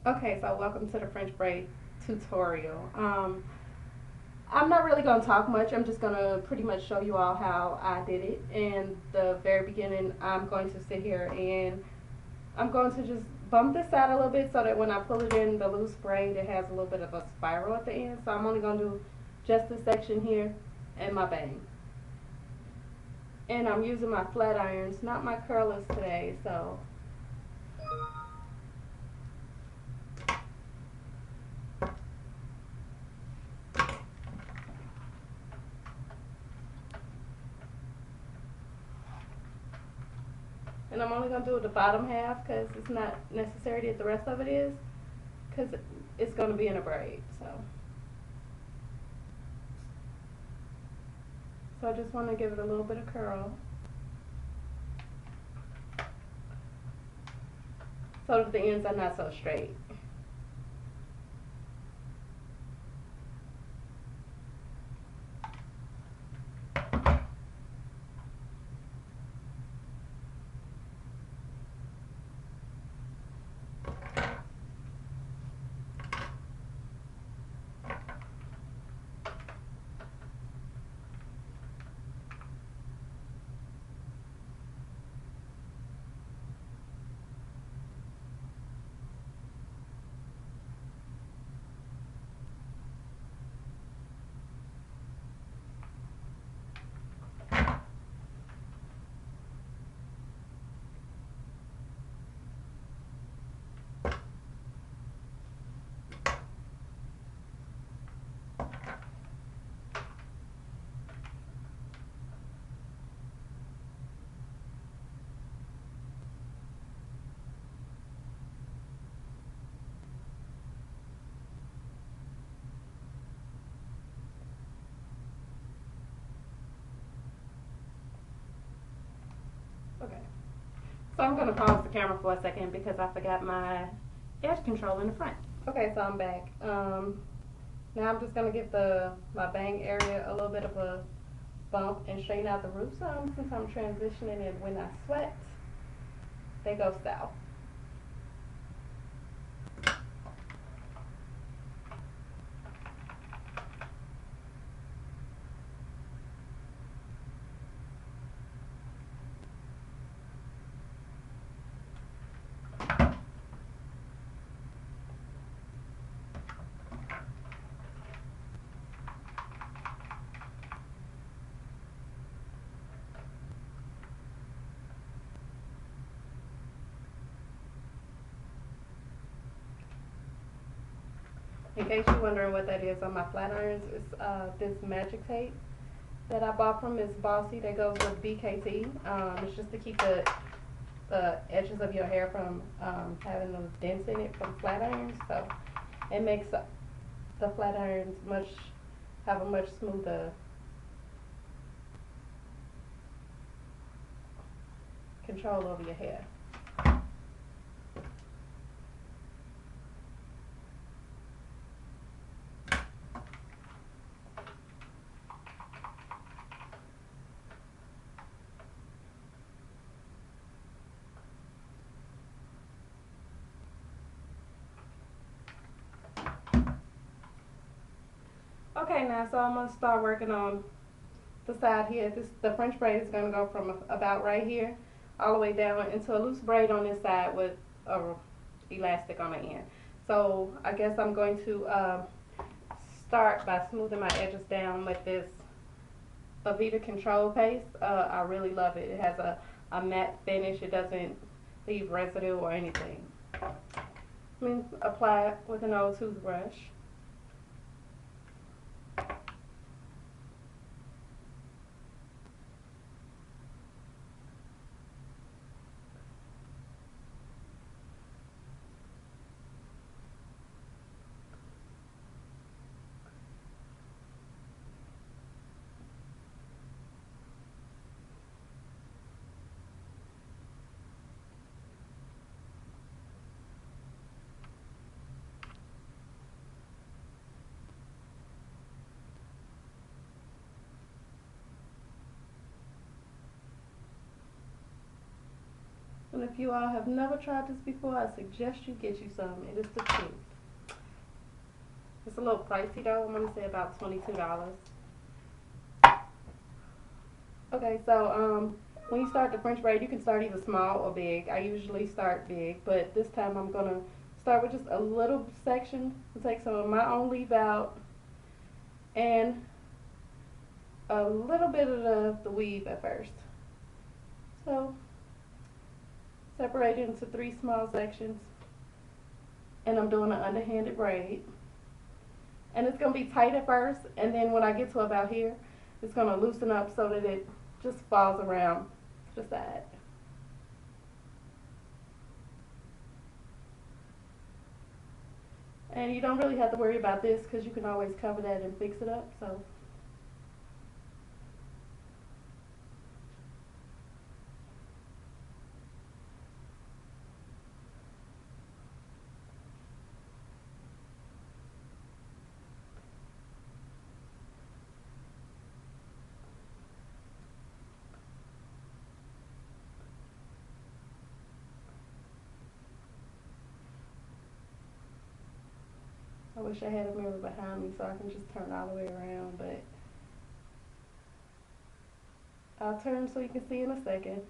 Okay, so welcome to the French braid tutorial. I'm not really going to talk much. I'm just going to pretty much show you all how I did it. In the very beginning, I'm going to sit here and I'm going to just bump this out a little bit so that when I pull it in the loose braid, it has a little bit of a spiral at the end. So I'm only going to do just this section here and my bang. And I'm using my flat irons, not my curlers today. So and I'm only going to do the bottom half because it's not necessary that the rest of it is, because it's going to be in a braid. So I just want to give it a little bit of curl so that the ends are not so straight. Okay. So I'm going to pause the camera for a second because I forgot my edge control in the front. Okay, so I'm back. Now I'm just going to give my bang area a little bit of a bump and straighten out the root some since I'm transitioning, and when I sweat, they go south. In case you're wondering what that is on my flat irons, it's this magic tape that I bought from Miss Bossy that goes with BKT. It's just to keep the edges of your hair from having those dents in it from flat irons. So it makes the flat irons have a much smoother control over your hair. Okay, now so I'm gonna start working on the side here. The French braid is gonna go from about right here all the way down into a loose braid on this side with a elastic on the end. So I guess I'm going to start by smoothing my edges down with this Avita Control Paste. I really love it. It has a matte finish. It doesn't leave residue or anything. Apply it with an old toothbrush. And if you all have never tried this before, I suggest you get you some. It is the truth. It's a little pricey though. I'm gonna say about $22. Okay, so when you start the French braid, you can start either small or big. I usually start big, but this time I'm gonna start with just a little section. I'll take some of my own leave out and a little bit of the weave at first. So separate it into 3 small sections, and I'm doing an underhanded braid. And it's going to be tight at first, and then when I get to about here, it's going to loosen up so that it just falls around to the side. And you don't really have to worry about this because you can always cover that and fix it up. So I wish I had a mirror behind me so I can just turn all the way around, but I'll turn so you can see in a second.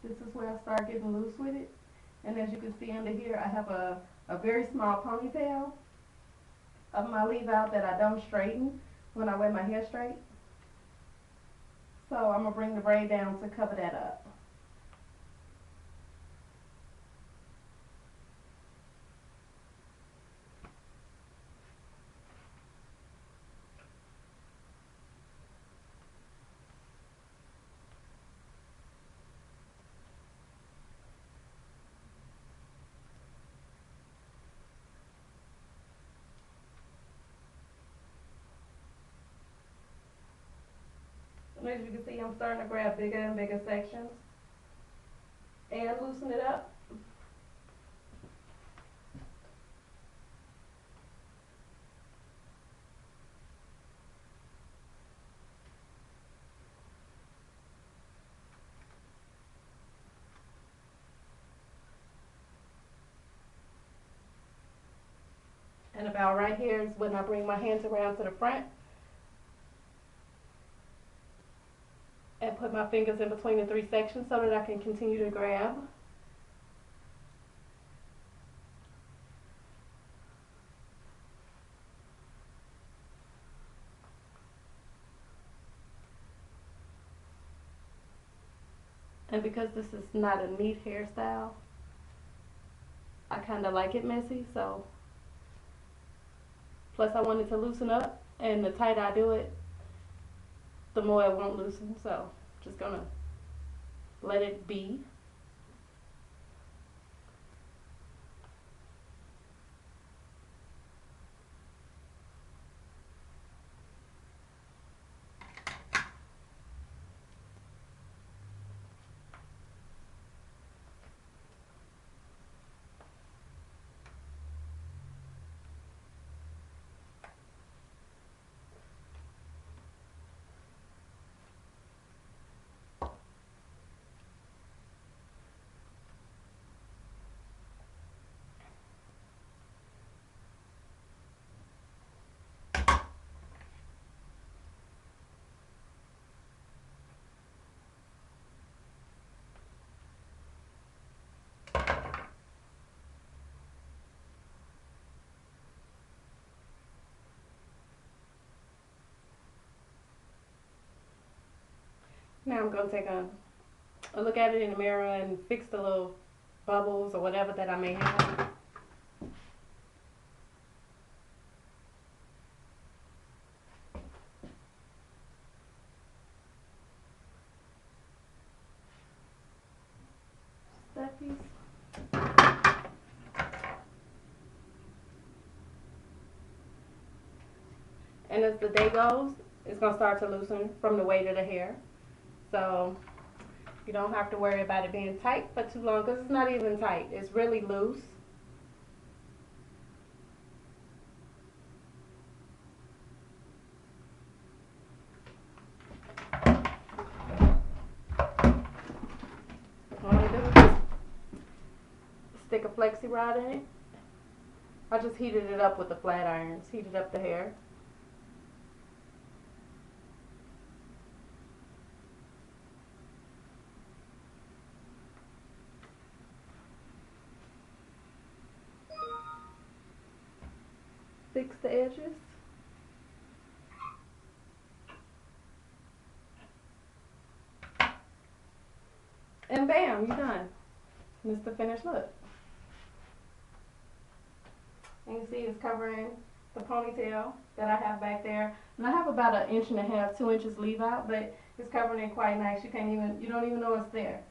This is where I start getting loose with it. And as you can see under here, I have a very small ponytail of my leave out that I don't straighten when I wear my hair straight. So I'm going to bring the braid down to cover that up. And as you can see, I'm starting to grab bigger and bigger sections and loosen it up. And about right here is when I bring my hands around to the front and put my fingers in between the 3 sections so that I can continue to grab. And because this is not a neat hairstyle, I kind of like it messy, so plus I want it to loosen up, and the tighter I do it, the more it won't loosen. So just gonna let it be. Now I'm going to take a look at it in the mirror and fix the little bubbles or whatever that I may have. That piece. And as the day goes, it's going to start to loosen from the weight of the hair. So you don't have to worry about it being tight for too long, because it's not even tight. It's really loose. stick a flexi rod in it. I just heated it up with the flat irons, heated up the hair. Fix the edges. And bam, you're done. This is the finished look. And you see it's covering the ponytail that I have back there. And I have about 1.5 inches, 2 inches leave out, but it's covering it quite nice. You don't even know it's there.